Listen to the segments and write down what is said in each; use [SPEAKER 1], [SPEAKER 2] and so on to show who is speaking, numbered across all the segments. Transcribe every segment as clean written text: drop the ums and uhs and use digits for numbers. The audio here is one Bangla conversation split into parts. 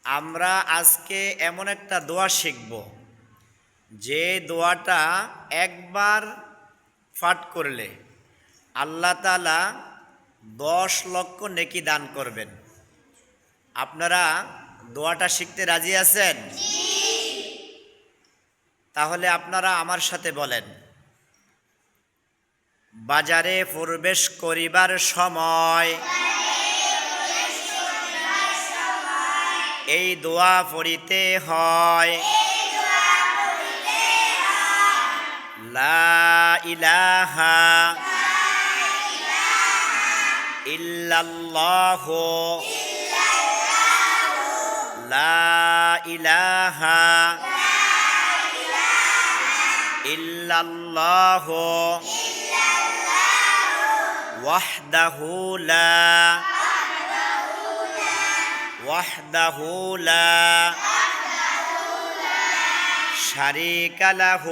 [SPEAKER 1] আমরা আজকে এমন একটা দোয়া শিখব যে দোয়াটা একবার পাঠ করলে আল্লাহ তাআলা 10 লক্ষ নেকি দান করবেন। আপনারা দোয়াটা শিখতে রাজি আছেন? তাহলে আপনারা আমার সাথে বলেন, বাজারে প্রবেশ করিবার সময় এই দোয়া পড়িতে হয়, লা ইলাহা ইল্লাল্লাহু লা ইলাহা ইল্লাল্লাহু ওয়াহদাহু লা শারীকা লাহু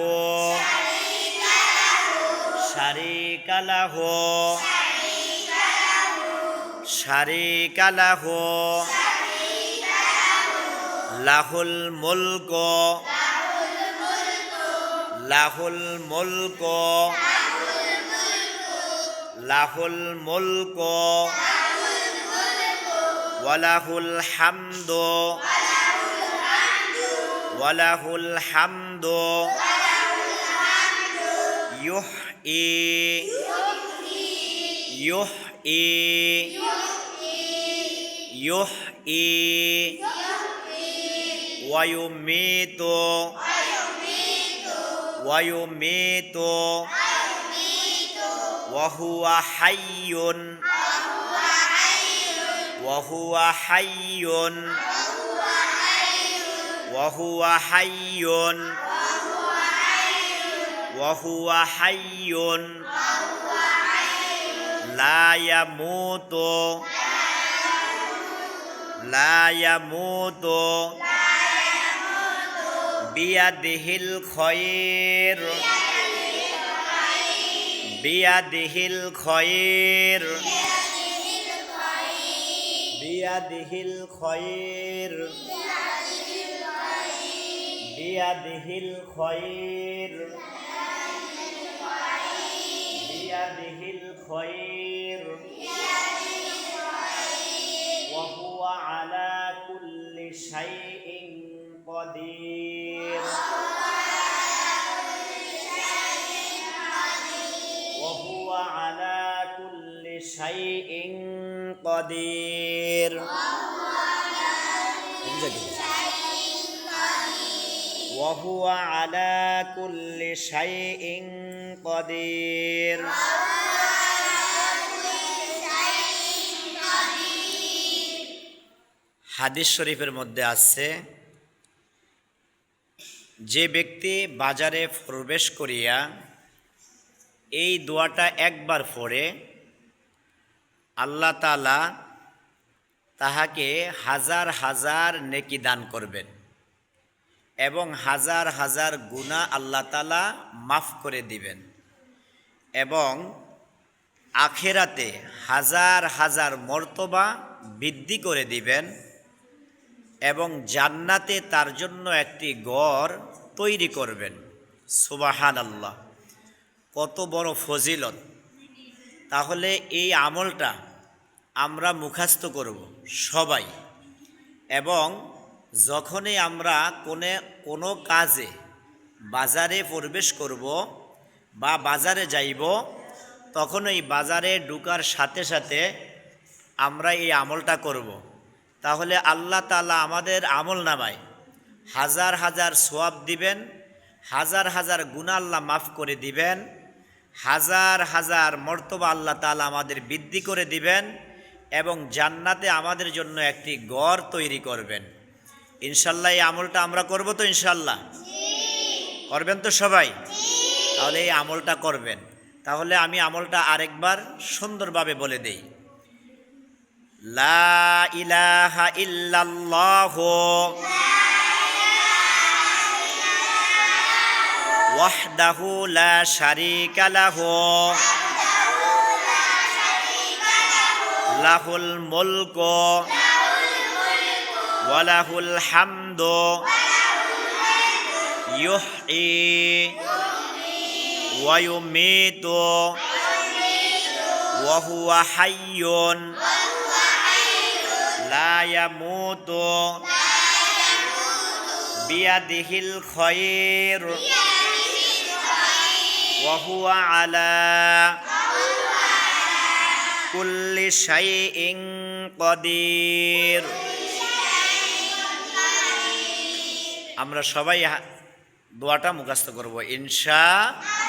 [SPEAKER 1] লাহুল মুলকু ওয়ালাহুল হামদু ইউহয়ী ওয়া ইউমীতু ওয়া হুয়া হাইয়ুন লা ইয়ামুতু বিয়াদিহিল খায়র ওয়া হুয়া আলা কুল্লি শাইইন কাদির ওয়াহুয়া আলা কুল্লি শাইইন কাদির। হাদিস শরীফের মধ্যে আছে, যে ব্যক্তি বাজারে প্রবেশ করিয়া এই দোয়াটা একবার পড়ে আল্লাহ তাআলা তাহাকে হাজার হাজার নেকি দান করবেন এবং হাজার হাজার গুনাহ আল্লাহ তাআলা মাফ করে দিবেন এবং আখিরাতে হাজার হাজার মর্তবা বৃদ্ধি করে দিবেন এবং জান্নাতে তার জন্য একটি ঘর তৈরি করবেন। সুবহানাল্লাহ, কত বড় ফজিলত! তাহলে এই আমলটা আমরা মুখস্থ করব সবাই, এবং যখনই আমরা কোনো কাজে বাজারে প্রবেশ করব বা বাজারে যাইব, তখন এই বাজারে ঢোকার সাথে সাথে আমরা এই আমলটা করব। তাহলে আল্লাহ তাআলা আমাদের আমল নামায় হাজার হাজার সওয়াব দিবেন, হাজার হাজার গুনাহ আল্লাহ মাফ করে দিবেন, হাজার হাজার মর্তবা আল্লাহ তাআলা আমাদের বৃদ্ধি করে দিবেন এবং জান্নাতে আমাদের জন্য একটি ঘর তৈরি করবেন। ইনশাল্লাহ এই আমলটা আমরা করব তো? ইনশাল্লাহ করবেন তো সবাই? তাহলে এই আমলটা করবেন। তাহলে আমি আমলটা আরেকবার সুন্দরভাবে বলে দেই, লা ইলাহা ইল্লাল্লাহু ওয়াহদাহু লা শারীকা লাহু লাহুল মুলকু ওয়ালাহুল হামদু ইউহয়ি ওয়া ইউমীতু ওয়া হুয়া হাইয়ুন লা ইয়ামুতু বিয়াদিহিল খায়র ওয়া হুয়া আলা কুল্লি শাইইন কাদির। আমরা সবাই দোয়াটা মুখস্থ করব ইনশাআল্লাহ।